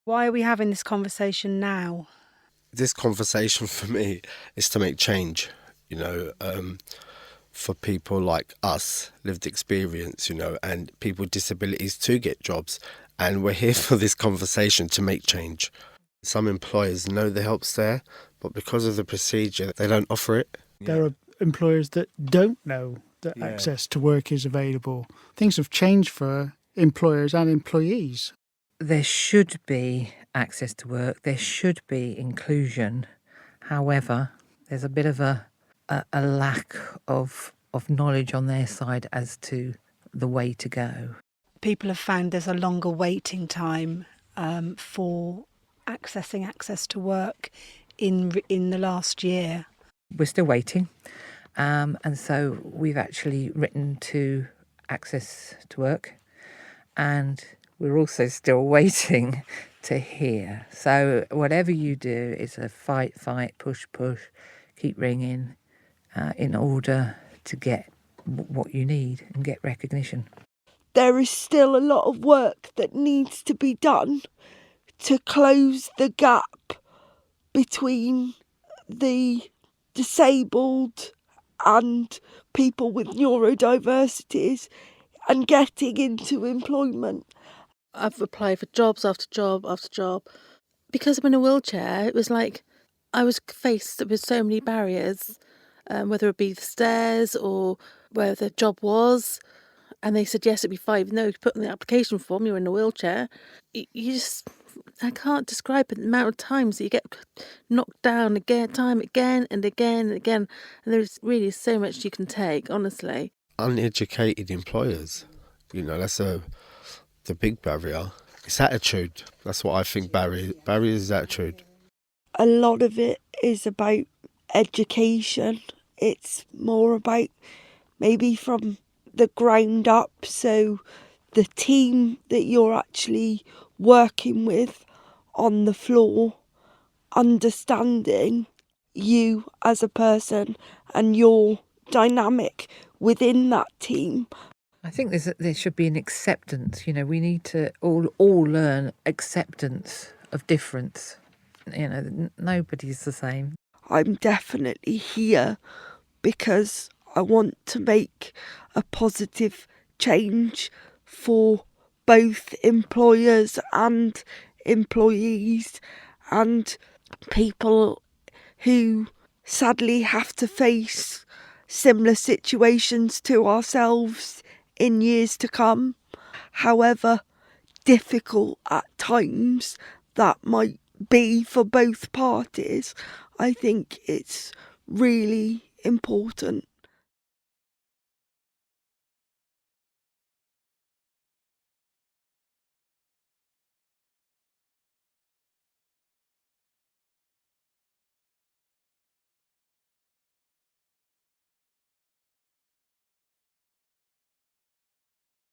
Why are we having this conversation now? This conversation for me is to make change, you know, for people like us, lived experience, and people with disabilities to get jobs. And we're here for this conversation to make change. Some employers know the help's there, but because of the procedure, they don't offer it. There are employers that don't know that access to work is available. Things have changed for employers and employees. There should be access to work, there should be inclusion. However, there's a bit of a lack of knowledge on their side as to the way to go. People have found there's a longer waiting time for accessing access to work in the last year. We're still waiting, and so we've actually written to Access to Work, and we're also still waiting to hear. So whatever you do, it's a fight, push, keep ringing in order to get what you need and get recognition. There is still a lot of work that needs to be done to close the gap between the disabled and people with neurodiversities and getting into employment. I've applied for jobs after job after job. Because I'm in a wheelchair, it was like I was faced with so many barriers, whether it be the stairs or where the job was. And they said, yes, it'd be fine. No, you put in the application form, you're in a wheelchair. You just, I can't describe the amount of times that you get knocked down time again and again and again. And there's really so much you can take, honestly. Uneducated employers, that's the big barrier. It's attitude. That's what I think barrier is attitude. A lot of it is about education. It's more about maybe from the ground up, so the team that you're actually working with on the floor, understanding you as a person and your dynamic within that team. I think there should be an acceptance. We need to all learn acceptance of difference. Nobody's the same. I'm definitely here because I want to make a positive change for both employers and employees and people who sadly have to face similar situations to ourselves in years to come. However difficult at times that might be for both parties, I think it's really important